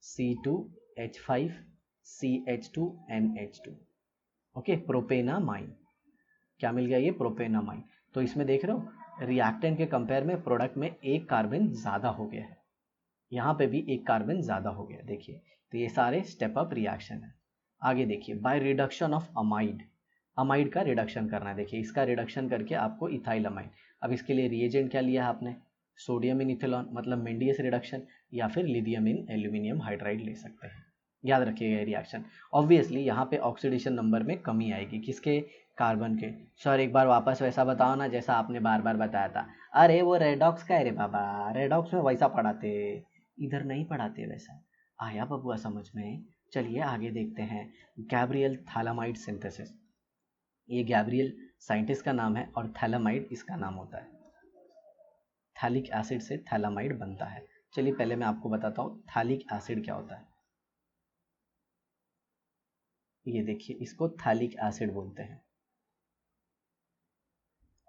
C2H5CH2NH2। Okay, propanamine. क्या मिल गया? ये प्रोपेनामाइन। तो इसमें देख रहे हो रिएक्टेंट के कंपेयर में प्रोडक्ट में एक कार्बन ज़्यादा हो गया है, यहाँ पे भी एक कार्बन ज़्यादा हो गया। देखिए तो ये सारे स्टेप अप रिएक्शन है। आगे देखिए, by reduction of amide, amide का रिडक्शन करना है। देखिए इसका रिडक्शन करके आपको इथाइल अमाइड। अब इसके लिए रिएजेंट क्या लिया है आपने? सोडियम इन इथेनॉल, मतलब मेंडियस रिडक्शन, या फिर लिथियम इन एल्यूमिनियम हाइड्राइड ले सकते हैं। याद रखिएगा ये रिएक्शन। ऑब्वियसली यहाँ पे ऑक्सीडेशन नंबर में कमी आएगी, किसके? कार्बन के। सर एक बार वापस वैसा बताओ ना जैसा आपने बार बार बताया था। अरे वो रेडॉक्स का है रे बाबा, रेडॉक्स में वैसा पढ़ाते, इधर नहीं पढ़ाते वैसा। आया बबुआ समझ में? चलिए आगे देखते हैं। Gabriel phthalimide synthesis. ये गैब्रियल साइंटिस्ट का नाम है, और थैलामाइड इसका नाम होता है। थैलिक एसिड से थैलामाइड बनता है। चलिए पहले मैं आपको बताता हूँ थैलिक एसिड क्या होता है। ये देखिए इसको थैलिक एसिड बोलते हैं।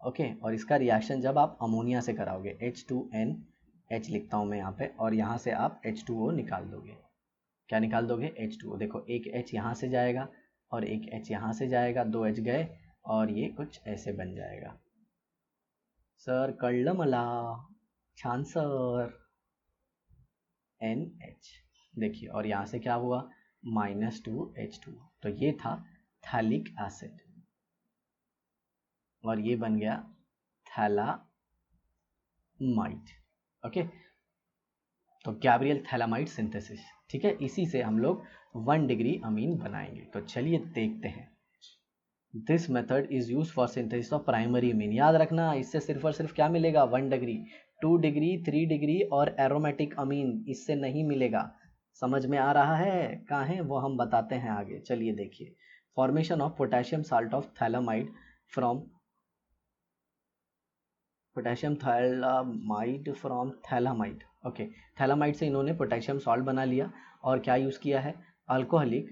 ओके। और इसका रिएक्शन जब आप अमोनिया से कराओगे, H2NH लिखता हूँ मैं यहाँ पे, और यहाँ से आप H2O निकाल दोगे। क्या निकाल दोगे? H2O। देखो एक H यहाँ से जाएगा और एक H यहाँ से जाएगा, 2 H गए और ये कुछ ऐसे बन जाएगा। सर कळलं मला, छान सर। NH देखिए, और यहाँ से क्या हुआ? -2H2। तो ये था थैलिक एसिड और ये बन गया थैलामाइड। ओके, तो गैब्रियल थैलामाइड सिंथेसिस। ठीक है, इसी से हम लोग 1 डिग्री अमीन बनाएंगे। तो चलिए देखते हैं। This method is use for synthesis of primary amine. याद रखना, इससे सिर्फ और सिर्फ क्या मिलेगा? 1 डिग्री, 2 डिग्री, 3 डिग्री और एरोमेटिक अमीन, इससे नहीं मिलेगा। समझ में आ रहा है? कहाँ है वो, हम बताते हैं आगे। चलिए देखिए, formation of potassium salt of phthalimide from potassium phthalimide from phthalimide. Okay, phthalimide से इन्होंने पोटेशियम सॉल्ट बना लिया और क्या यूज़ किया है? अल्कोहलिक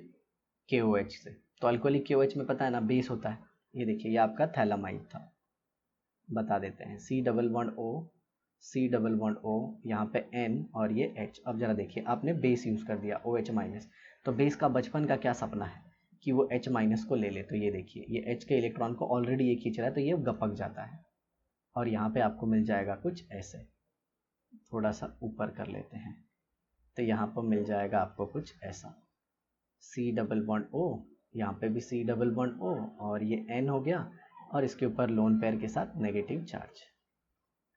KOH से। तो अल्कोहलिक KOH में पता है ना, बेस होता है। ये देखिए, ये आपका थैलामाइड था। बता देते हैं, C++O यहाँ पे N और ये H। अब जरा देखिए, आपने बेस यूज़ कर दिया OH-। तो बेस का बचपन का क्या सपना है कि वो H- को ले ले। तो ये देखिए, ये H के इलेक्ट्रॉन को ऑलरेडी ये खींच रहा है, तो ये गपक जाता है और यहाँ पे आपको मिल जाएगा कुछ ऐसे। थोड़ा सा ऊपर कर लेते हैं, तो यहाँ पर मिल जाएगा आपको कुछ ऐसा, C++O, यहाँ पे भी C++O और ये N हो गया और इसके ऊपर लोन पेयर के साथ नेगेटिव चार्ज।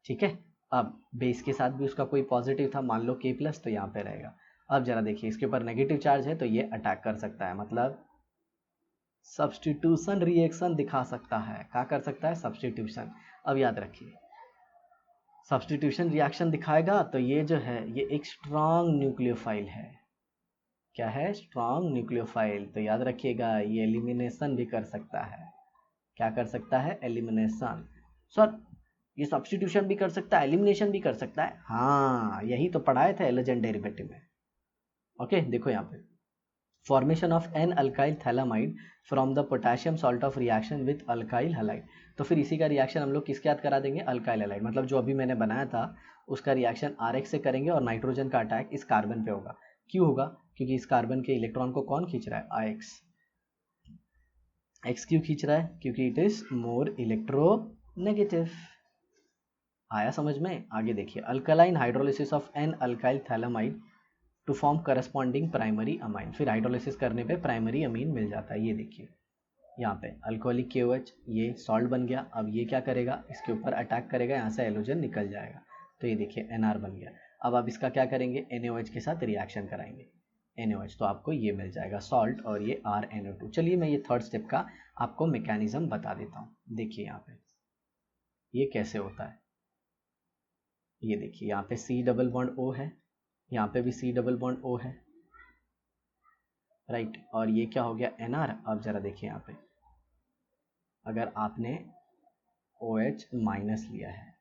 ठीक है, अब बेस के साथ भी उसका कोई पॉजिटिव था, मान लो K+, तो यहाँ पे रहेगा। अब जरा देखिए, इसके ऊपर नेगेटिव चार्ज है तो ये अटैक कर सकता है, मतलब सब्स्टिट्यूशन रिएक्शन दिखा सकता है। क्या कर सकता है? सब्स्टिट्यूशन। अब याद रखिए, सब्स्टिट्यूशन रिएक्शन दिखाएगा तो ये जो है, ये एक स्ट्रॉन्ग न्यूक्लियोफाइल है। क्या है? Strong nucleophile. तो याद रखिएगा, ये एलिमिनेशन भी कर सकता है। क्या कर सकता है? एलिमिनेशन। सर ये सब्स्टिट्यूशन भी कर सकता है, एलिमिनेशन भी कर सकता है। हाँ, यही तो पढ़ाए थे एलोजेन डेरिवेटिव में। ओके, देखो यहाँ पे, formation of N alkyl phthalimide from the potassium salt of reaction with alkyl halide. तो फिर इसी का रिएक्शन हम लोग किसके साथ करा देंगे? Alkyl halide. मतलब जो अभी मैंने बनाया था उसका रिएक्शन RH से करेंगे और नाइट्रोजन का अटैक इस कार्बन पे होगा। क्यों होगा? क्योंकि इस कार्बन के इलेक्ट्रॉन को कौन खींच रहा है? IX। X क्यों खींच रहा है? क्योंकि इट इज मोर इलेक्ट्रोनेगेटिव। आया समझ में? आगे देखिए, alkaline hydrolysis of N alkyl phthalimide to form corresponding primary amine. फिर हाइड्रोलिसिस करने पे प्राइमरी अमीन मिल जाता है। ये देखिए, यहाँ पे अल्कोहलिक KOH, ये सॉल्ट बन गया। अब ये क्या करेगा? इसके ऊपर अटैक करेगा, यहाँ से एलोजन निकल जाएगा। तो ये देखिए NR बन गया। अब आप इसका क्या करेंगे? NaOH के साथ रिएक्शन कराएंगे, NaOH, तो आपको ये मिल जाएगा सॉल्ट और ये RnO2। चलिए मैं ये थर्ड स्टेप का आपको मैकेनिज्म बता देता हूँ। देखिए यहाँ पे ये कैसे होता है। ये देखिए, यहाँ पे C++O है, यहाँ पे भी C++O है, राइट। और ये क्या हो गया? NR। अब जरा देखिए यहाँ पे, अगर आपने OH- लिया है,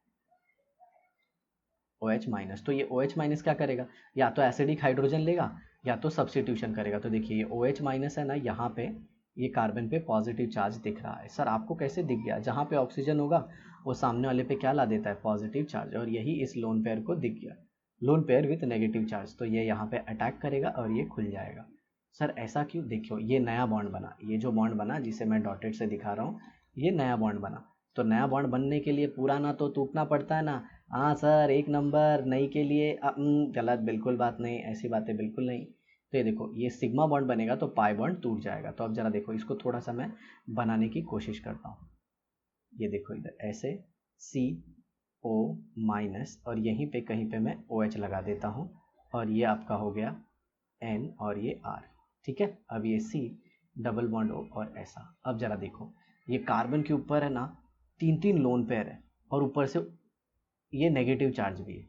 OH-, तो ये OH- क्या करेगा? या तो एसिडिक हाइड्रोजन लेगा या तो सब्स्टिट्यूशन करेगा। तो देखिए, ये OH- है ना, यहाँ पे ये कार्बन पे पॉजिटिव चार्ज दिख रहा है। सर आपको कैसे दिख गया? जहाँ पे ऑक्सीजन होगा वो सामने वाले पे क्या ला देता है? Positive charge. और यही इस लोन पेयर को दिख गया, lone pair with negative charge. तो ये यहाँ पे अटैक करेगा और ये खुल जाएगा। सर ऐसा क्यों? देखियो, ये नया बॉन्ड बना, ये जो बॉन्ड बना जिसे मैं डॉटेड से दिखा रहा हूँ, ये नया बॉन्ड बना। तो नया बॉन्ड बनने के लिए पुराना तो टूटना पड़ता है ना। हाँ सर, 1 नंबर। नई के लिए गलत, बिल्कुल बात नहीं, ऐसी बातें बिल्कुल नहीं। तो ये देखो, ये सिग्मा बॉन्ड बनेगा तो पाई बॉन्ड टूट जाएगा। तो अब जरा देखो, इसको थोड़ा सा मैं बनाने की कोशिश करता हूँ। ये देखो, इधर ऐसे CO- और यहीं पे कहीं पे मैं OH लगा देता हूँ और ये आपका हो गया N और ये R। ठीक है, अब ये C++O और ऐसा। अब जरा देखो, ये कार्बन के ऊपर है ना 3 लोन पेयर है और ऊपर से ये नेगेटिव चार्ज भी है।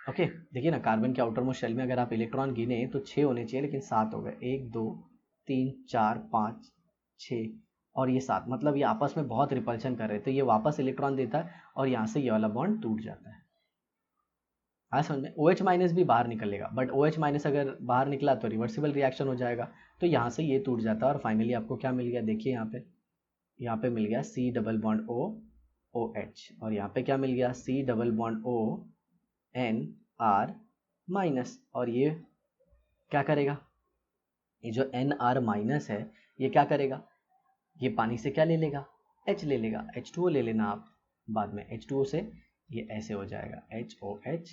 ओके, देखिए ना, कार्बन के आउटर मोस्ट शेल में अगर आप इलेक्ट्रॉन गिने तो 6 होने चाहिए, लेकिन 7 हो गए। 1 2 3 4 5 6 और ये 7, मतलब ये आपस में बहुत रिपल्शन कर रहे हैं। तो ये वापस इलेक्ट्रॉन देता है और यहाँ से ये वाला बॉन्ड टूट जाता है। हाँ समझ में? OH- भी बाहर निकलेगा, बट OH- अगर बाहर निकला तो रिवर्सिबल रिएक्शन हो जाएगा। तो यहाँ से ये टूट जाता है और फाइनली आपको क्या मिल गया? देखिए यहाँ पे मिल गया C++O OH, और यहाँ पे क्या मिल गया, C double bond O NR minus, और ये क्या करेगा, ये जो NR माइनस है ये क्या करेगा, ये पानी से क्या ले लेगा, H ले लेगा, H2O ले लेना आप बाद में, H2O से ये ऐसे हो जाएगा HOH,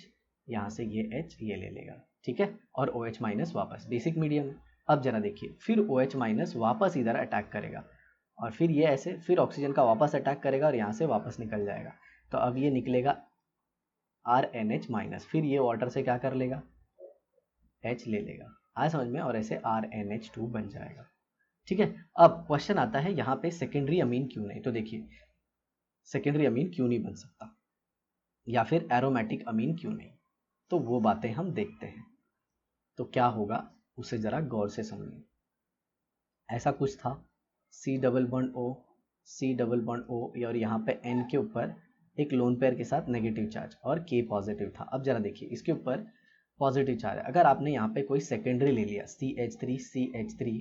यहाँ से ये H ये ले लेगा, ठीक है, और OH माइनस वापस बेसिक मीडियम। अब जरा देखिए, फिर OH माइनस वापस इधर अटैक करेगा, और फिर ये ऐसे फिर ऑक्सीजन का वापस अटैक करेगा और यहाँ से वापस निकल जाएगा, तो अब ये निकलेगा RNH माइनस, फिर ये वाटर से क्या कर लेगा, H ले लेगा, आया समझ में, और ऐसे RNH2 बन जाएगा, ठीक है। अब क्वेश्चन आता है यहाँ पे सेकेंडरी अमीन क्यों नहीं, तो देखिए सेकेंडरी अमीन क्यों नहीं बन सकता या फिर एरोमेटिक अमीन क्यों नहीं, तो वो बातें हम देखते हैं। तो क्या होगा उसे जरा गौर से समझिए। ऐसा कुछ था, C double bond O, C double bond O, और यहाँ पे N के ऊपर एक लोन पेयर के साथ नेगेटिव चार्ज और K पॉजिटिव था। अब जरा देखिए इसके ऊपर पॉजिटिव चार्ज है, अगर आपने यहाँ पे कोई सेकेंडरी ले लिया CH3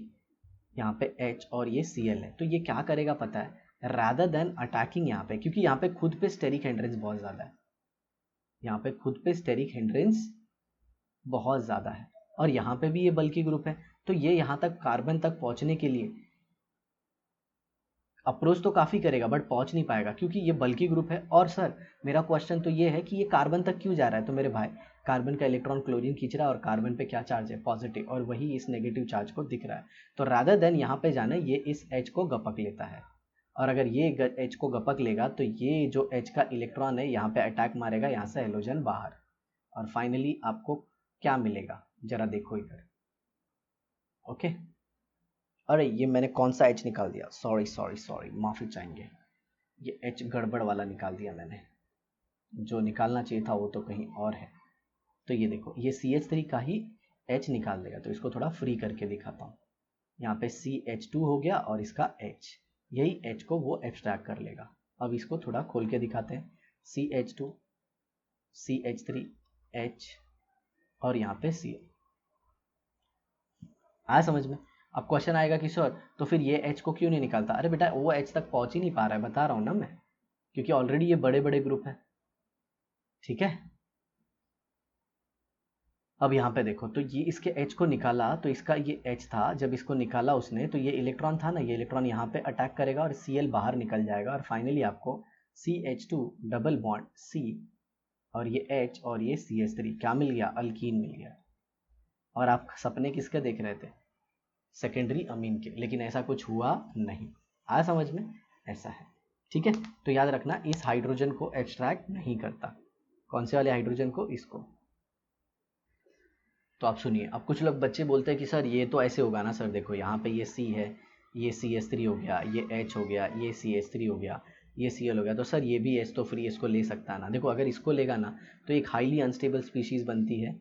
यहाँ पे H और ये Cl है, तो ये क्या करेगा पता है, रादर देन अटैकिंग यहाँ पे, क्योंकि यहाँ पे खुद पे स्टेरिक हिंड्रेंस बहुत ज़्यादा है, यहाँ पे खुद पे स्टेरिक हिंड्रेंस बहुत ज़्यादा है, और यहाँ पे भी ये बल्की ग्रुप है, तो ये यहाँ तक कार्बन तक पहुँचने के लिए अप्रोच तो काफ़ी करेगा बट पहुँच नहीं पाएगा क्योंकि ये बल्की ग्रुप है। और सर मेरा क्वेश्चन तो ये है कि ये कार्बन तक क्यों जा रहा है, तो मेरे भाई कार्बन का इलेक्ट्रॉन क्लोरीन खींच रहा है और कार्बन पे क्या चार्ज है, पॉजिटिव, और वही इस नेगेटिव चार्ज को दिख रहा है, तो रादर देन यहाँ पे जाना ये इस H को गपक लेता है, और अगर ये H को गपक लेगा तो ये जो H का इलेक्ट्रॉन है यहाँ पे अटैक मारेगा, यहाँ से हेलोजन बाहर, और फाइनली आपको क्या मिलेगा जरा देखो इधर, ओके। अरे ये मैंने कौन सा H निकाल दिया, सॉरी माफ़ी चाहेंगे, ये H गड़बड़ वाला निकाल दिया मैंने, जो निकालना चाहिए था वो तो कहीं और है। तो ये देखो ये CH3 का ही H निकाल देगा, तो इसको थोड़ा फ्री करके दिखाता हूँ, यहाँ पे CH2 हो गया और इसका H, यही H को वो एक्सट्रैक्ट कर लेगा। अब इसको थोड़ा खोल के दिखाते हैं, CH2 CH3 H और यहाँ पे Cl, आया समझ में। अब क्वेश्चन आएगा कि सर तो फिर ये H को क्यों नहीं निकालता, अरे बेटा वो H तक पहुंच ही नहीं पा रहा है, बता रहा हूँ ना मैं, क्योंकि ऑलरेडी ये बड़े बड़े ग्रुप है, ठीक है। अब यहाँ पे देखो, तो ये इसके H को निकाला, तो इसका ये H था, जब इसको निकाला उसने तो ये इलेक्ट्रॉन था ना, ये इलेक्ट्रॉन यहाँ पे अटैक करेगा और Cl बाहर निकल जाएगा, और फाइनली आपको CH2 डबल बॉन्ड C और ये H और ये CH3 क्या मिल गया, अल्कीन मिल गया। और आप सपने किसके देख रहे थे, सेकेंडरी अमीन के, लेकिन ऐसा कुछ हुआ नहीं, आया समझ में, ऐसा है, ठीक है। तो याद रखना इस हाइड्रोजन को एक्सट्रैक्ट नहीं करता, कौन से वाले हाइड्रोजन को, इसको। तो आप सुनिए, अब कुछ लोग बच्चे बोलते हैं कि सर ये तो ऐसे होगा ना सर, देखो यहाँ पे ये C है, ये CH3 हो गया, ये H हो गया, ये CH3 हो गया, ये Cl हो गया, तो सर ये भी H तो फ्री इसको ले सकता है ना। देखो अगर इसको लेगा ना तो एक हाईली अनस्टेबल स्पीशीज़ बनती है,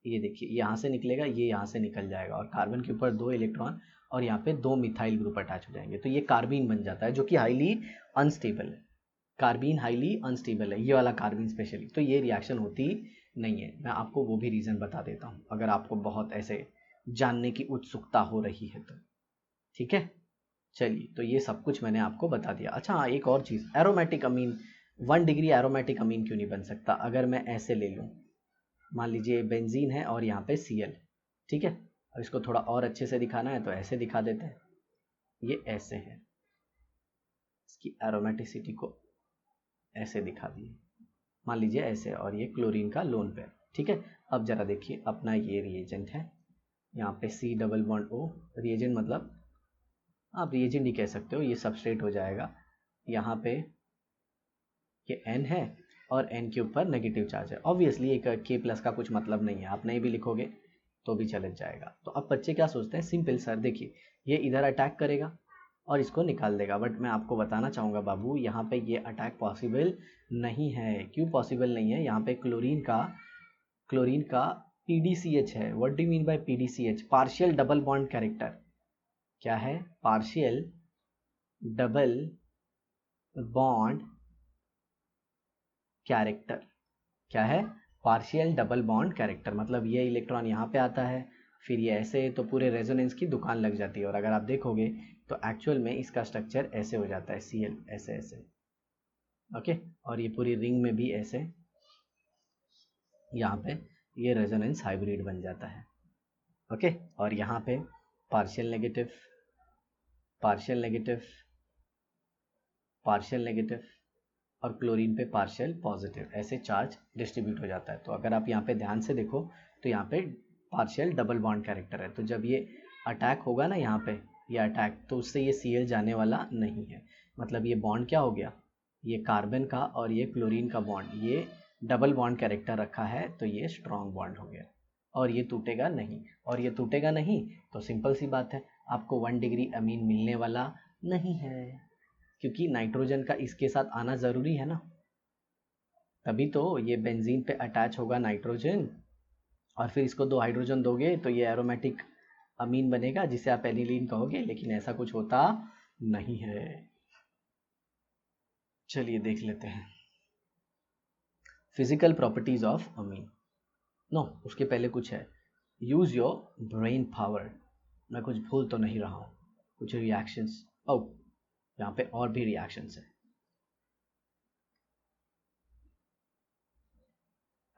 ये देखिए यहाँ से निकलेगा, ये यहाँ से निकल जाएगा, और कार्बन के ऊपर 2 इलेक्ट्रॉन और यहाँ पे 2 मिथाइल ग्रुप अटैच हो जाएंगे, तो ये कार्बीन बन जाता है जो कि हाईली अनस्टेबल है, कार्बीन हाईली अनस्टेबल है, ये वाला कार्बीन स्पेशली, तो ये रिएक्शन होती नहीं है। मैं आपको वो भी रीज़न बता देता हूँ अगर आपको बहुत ऐसे जानने की उत्सुकता हो रही है तो, ठीक है। चलिए तो ये सब कुछ मैंने आपको बता दिया। अच्छा हाँ, एक और चीज़, एरोमेटिक अमीन 1 डिग्री एरोमेटिक अमीन क्यों नहीं बन सकता, अगर मैं ऐसे ले लूँ, मान लीजिए बेंजीन है और यहाँ पे Cl, ठीक है, और इसको थोड़ा और अच्छे से दिखाना है तो ऐसे दिखा देते हैं, ये ऐसे है, इसकी एरोमेटिसिटी को ऐसे दिखा दिए, मान लीजिए ऐसे, और ये क्लोरीन का लोन पेयर, ठीक है। अब जरा देखिए अपना ये रिएजेंट है, यहाँ पे C double bond O, reagent मतलब आप रिएजेंट ही कह सकते हो, ये सबस्ट्रेट हो जाएगा, यहाँ पे ये N है और N के ऊपर नेगेटिव चार्ज है, ऑब्वियसली एक K प्लस का कुछ मतलब नहीं है, आप नहीं भी लिखोगे तो भी चल जाएगा। तो अब बच्चे क्या सोचते हैं, सिंपल सर देखिए ये इधर अटैक करेगा और इसको निकाल देगा, बट मैं आपको बताना चाहूँगा बाबू यहाँ पे ये अटैक पॉसिबल नहीं है। क्यों पॉसिबल नहीं है, यहाँ पे क्लोरीन का PDCH है। What do mean by PDCH, partial double bond character, क्या है, पार्शियल डबल बॉन्ड कैरेक्टर, क्या है, पार्शियल डबल बॉन्ड कैरेक्टर, मतलब ये इलेक्ट्रॉन यहाँ पे आता है, फिर ये ऐसे, तो पूरे रेजोनेंस की दुकान लग जाती है, और अगर आप देखोगे तो एक्चुअल में इसका स्ट्रक्चर ऐसे हो जाता है, Cl ऐसे ऐसे, ओके, और ये पूरी रिंग में भी ऐसे यहाँ पे ये रेजोनेंस हाइब्रिड बन जाता है। ओके, और यहाँ पे partial negative, partial negative, partial negative और क्लोरीन पे पार्शियल पॉजिटिव, ऐसे चार्ज डिस्ट्रीब्यूट हो जाता है। तो अगर आप यहाँ पे ध्यान से देखो तो यहाँ पे पार्शियल डबल बॉन्ड कैरेक्टर है, तो जब ये अटैक होगा ना यहाँ पे ये अटैक, तो उससे ये Cl जाने वाला नहीं है। मतलब ये बॉन्ड क्या हो गया, ये कार्बन का और ये क्लोरीन का बॉन्ड ये डबल बॉन्ड कैरेक्टर रखा है, तो ये स्ट्रॉन्ग बॉन्ड हो गया और ये टूटेगा नहीं। और ये टूटेगा नहीं तो सिंपल सी बात है, आपको 1 डिग्री अमीन मिलने वाला नहीं है, क्योंकि नाइट्रोजन का इसके साथ आना ज़रूरी है ना, तभी तो ये बेंजीन पे अटैच होगा नाइट्रोजन, और फिर इसको 2 हाइड्रोजन दोगे तो ये एरोमेटिक अमीन बनेगा जिसे आप एनिलीन कहोगे, लेकिन ऐसा कुछ होता नहीं है। चलिए देख लेते हैं physical properties of amine. No, उसके पहले कुछ है, यूज योर ब्रेन पावर। मैं कुछ भूल तो नहीं रहा हूँ, कुछ रिएक्शंस, ओ यहाँ पे और भी रिएक्शंस है।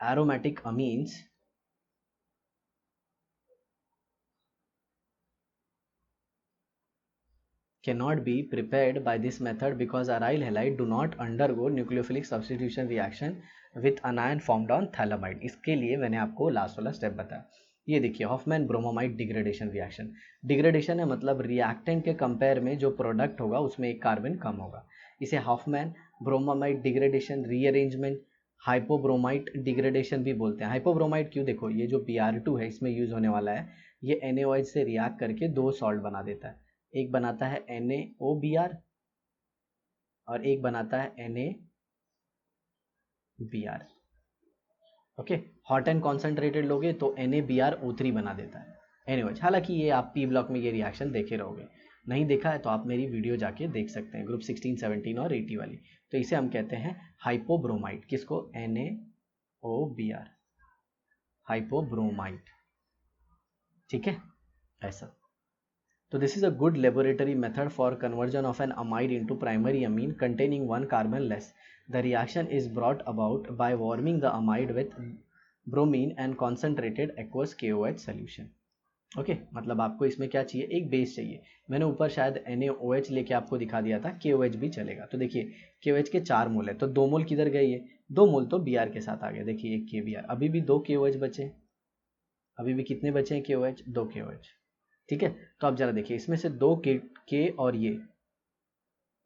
Aromatic amines cannot be prepared by this method because aryl halide do not undergo nucleophilic substitution reaction with anion formed on thalamide। इसके लिए मैंने आपको लास्ट वाला स्टेप बताया। ये देखिए Hoffmann bromamide degradation reaction, degradation है मतलब रिएक्टेंट के कंपेयर में जो प्रोडक्ट होगा उसमें एक कार्बन कम होगा। इसे Hofmann bromamide degradation, rearrangement, hypobromide degradation भी बोलते हैं। हाइपोब्रोमाइड क्यों, देखो ये जो Br2 है इसमें यूज होने वाला है, ये NaOH से रिएक्ट करके 2 सॉल्ट बना देता है, एक बनाता है NaOBr और एक बनाता है NaBr। Okay, hot and concentrated लोगे तो NaBrO3 बना देता है NaOH। हालांकि ये आप पी ब्लॉक में ये रिएक्शन देखे रहोगे, नहीं देखा है तो आप मेरी वीडियो जाके देख सकते हैं, ग्रुप 16, 17 और 80 वाली। तो इसे हम कहते हैं हाइपोब्रोमाइड, किसको, NaOBr, हाइपोब्रोमाइड, ठीक है ऐसा। So this is a good laboratory method for conversion of an amide into primary amine containing 1 carbon less. The reaction is brought about by warming the amide with bromine and concentrated aqueous KOH solution. Okay, मतलब आपको इसमें क्या चाहिए, एक base चाहिए। मैंने ऊपर शायद NaOH लेके आपको दिखा दिया था, KOH भी चलेगा। तो देखिए KOH के 4 मोल है, तो 2 मोल किधर गए, ये 2 मोल तो Br के साथ आ गया। देखिए एक KBr, अभी भी 2 KOH बचे, अभी भी कितने बचे हैं KOH, 2 KOH, ठीक है। तो आप जरा देखिए इसमें से 2 के और ये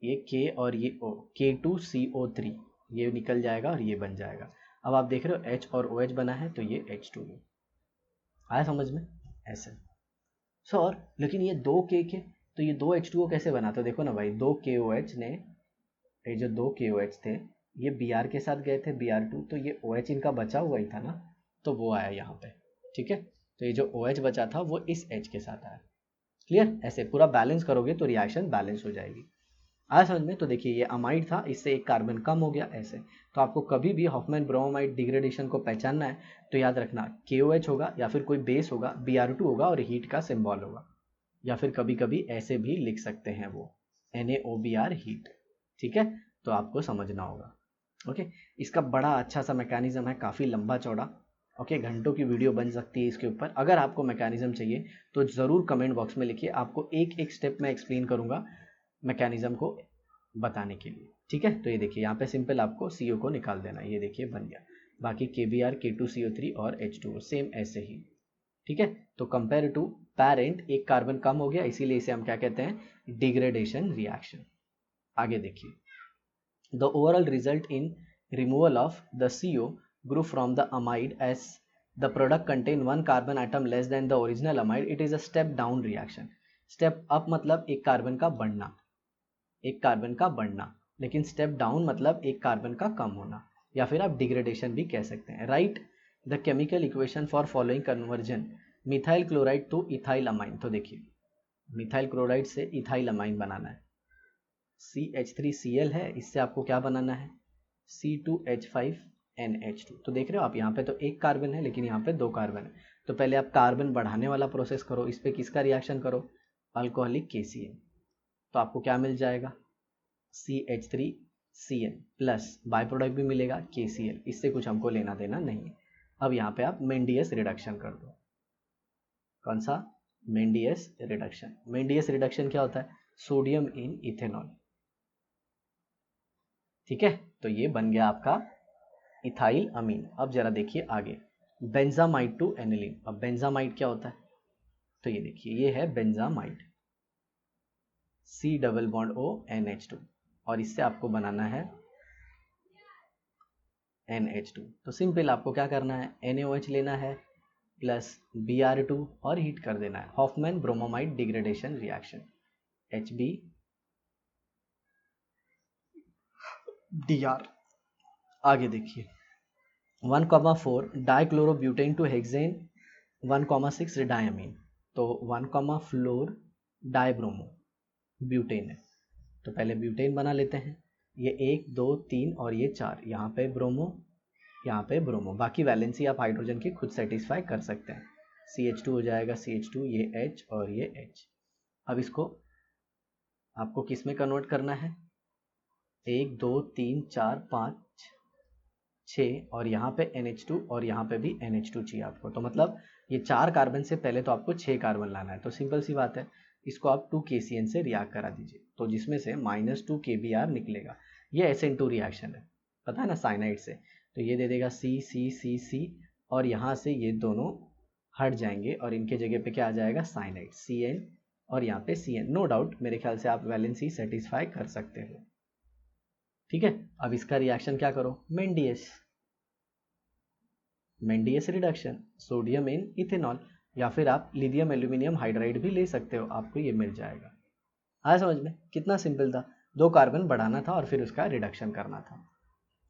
के और ये O, K2CO3 ये निकल जाएगा और ये बन जाएगा। अब आप देख रहे हो H और OH बना है, तो ये H2O आया समझ में ऐसे। सर लेकिन ये 2 के तो ये 2 H2O कैसे बना, तो देखो ना भाई 2 KOH ने, ये जो 2 KOH थे ये Br के साथ गए थे Br2, तो ये OH इनका बचा हुआ ही था ना, तो वो आया यहाँ पे, ठीक है। तो ये जो OH बचा था वो इस H के साथ आया, क्लियर। ऐसे पूरा बैलेंस करोगे तो रिएक्शन बैलेंस हो जाएगी, आया समझ में। तो देखिए ये अमाइड था, इससे एक कार्बन कम हो गया ऐसे। तो आपको कभी भी हॉफमैन ब्रोमोमाइड डिग्रेडेशन को पहचानना है तो याद रखना KOH होगा या फिर कोई बेस होगा, Br2 होगा और हीट का सिंबल होगा, या फिर कभी कभी ऐसे भी लिख सकते हैं वो NaOBr हीट, ठीक है। तो आपको समझना होगा, ओके। इसका बड़ा अच्छा सा मैकेनिज्म है, काफ़ी लंबा चौड़ा, ओके, घंटों की वीडियो बन सकती है इसके ऊपर। अगर आपको मैकेनिज्म चाहिए तो ज़रूर कमेंट बॉक्स में लिखिए, आपको एक एक स्टेप में एक्सप्लेन करूँगा मैकेनिज्म को बताने के लिए, ठीक है। तो ये देखिए यहाँ पे सिंपल आपको CO को निकाल देना, ये देखिए बन गया। बाकी KBr, K2CO3 और H2O सेम ऐसे ही, ठीक है। तो कंपेयर टू पेरेंट एक कार्बन कम हो गया, इसीलिए इसे हम क्या कहते हैं, डिग्रेडेशन रिएक्शन। आगे देखिए, the overall result in removal of the CO group from the amide as the product contain 1 carbon atom less than the original amide, it is a step down reaction। Step up मतलब एक carbon का बढ़ना, एक carbon का बढ़ना, लेकिन step down मतलब एक कार्बन का कम होना, या फिर आप डिग्रेडेशन भी कह सकते हैं। Right the chemical equation for following conversion methyl chloride two ethyl amine. तो देखिए मिथाइल क्लोराइड से इथाइल अमाइन बनाना है, CH3Cl है, इससे आपको क्या बनाना है, C2H5NH2। तो देख रहे हो आप यहाँ पे तो एक कार्बन है लेकिन यहाँ पे 2 कार्बन है, तो पहले आप कार्बन बढ़ाने वाला प्रोसेस करो, इस पे किसका रिएक्शन करो, अल्कोहलिक KCl। तो आपको क्या मिल जाएगा, CH3 Cn plus by product भी मिलेगा KCl, इससे कुछ हमको लेना देना नहीं है। अब यहाँ पे आप मेंडियस रिडक्शन कर दो। कौन सा? मेंडियस रिडक्शन। मेंडियस रिडक्शन क्या होता है? सोडियम इन इथेनॉल। ठीक है, तो ये बन गया आपका इथाइल अमीन। अब जरा देखिए आगे, बेंजामाइड टू एनिलीन। अब बेंजामाइड क्या होता है? तो ये देखिए, ये है benzamide, C double bond O NH2, और इससे आपको बनाना है NH2। तो सिंपल आपको क्या करना है, NaOH लेना है प्लस Br2 और हीट कर देना है। Hoffmann bromamide degradation reaction, HBDR। आगे देखिए 1,4 डाइक्लोरोब्यूटेन टू हेक्सेन 1,6 डायमीन। तो 1,4 डाइब्रोमो ब्यूटेन है, तो पहले ब्यूटेन बना लेते हैं। ये 1 2 3 और ये 4, यहाँ पे ब्रोमो, यहाँ पे ब्रोमो। बाकी वैलेंसी आप हाइड्रोजन की खुद सेटिस्फाई कर सकते हैं। CH2 हो जाएगा, CH2, ये H और ये H। अब इसको आपको किस में कन्वर्ट करना है? 1 2 3 4 5 6, और यहाँ पे NH2 और यहाँ पे भी NH2 चाहिए आपको। तो मतलब ये 4 कार्बन से पहले तो आपको 6 कार्बन लाना है। तो सिंपल सी बात है, इसको आप 2 KCN से रिएक्ट करा दीजिए, तो जिसमें से -2 KBr निकलेगा। ये SN2 रिएक्शन है, पता है ना, साइनाइड से। तो ये दे देगा C, और यहाँ से ये दोनों हट जाएंगे और इनके जगह पे क्या आ जाएगा? साइनाइड, CN, और यहाँ पे CN। नो डाउट, मेरे ख्याल से आप वैलेंसी सेटिस्फाई कर सकते हो। ठीक है, अब इसका रिएक्शन क्या करो? मेंडियस रिडक्शन, सोडियम इन इथेनॉल, या फिर आप लिथियम एल्यूमिनियम हाइड्राइड भी ले सकते हो, आपको ये मिल जाएगा। आया समझ में? कितना सिंपल था, 2 कार्बन बढ़ाना था और फिर उसका रिडक्शन करना था।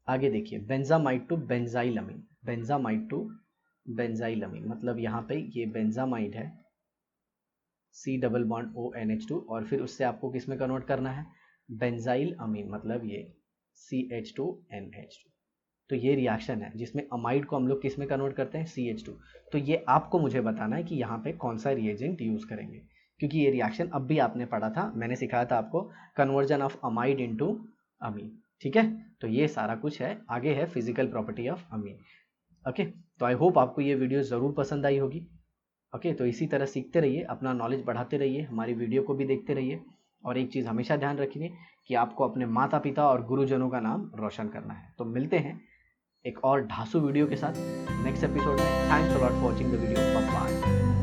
आगे देखिए, बेंजामाइड टू बेंजाइलअमीन। बेंजामाइड टू बेंजाइलअमीन मतलब यहाँ पे ये बेंजामाइड है, C double bond O NH2, और फिर उससे आपको किस में कन्वर्ट करना है? बेंजाइल अमीन, मतलब ये CH2 NH2। तो ये रिएक्शन है जिसमें अमाइड को हम लोग किस में कन्वर्ट करते हैं? CH2। तो ये आपको मुझे बताना है कि यहाँ पे कौन सा रिएजेंट यूज करेंगे, क्योंकि ये रिएक्शन अब भी आपने पढ़ा था, मैंने सिखाया था आपको, conversion of amide into amine. ठीक है, तो ये सारा कुछ है। आगे है physical property of amine. Okay, तो आई होप आपको ये वीडियो ज़रूर पसंद आई होगी। ओके, तो इसी तरह सीखते रहिए, अपना नॉलेज बढ़ाते रहिए, हमारी वीडियो को भी देखते रहिए, और एक चीज़ हमेशा ध्यान रखिए कि आपको अपने माता पिता और गुरुजनों का नाम रोशन करना है। तो मिलते हैं एक और ढासू वीडियो के साथ नेक्स्ट एपिसोड में। Thanks a lot for watching the video. Bye.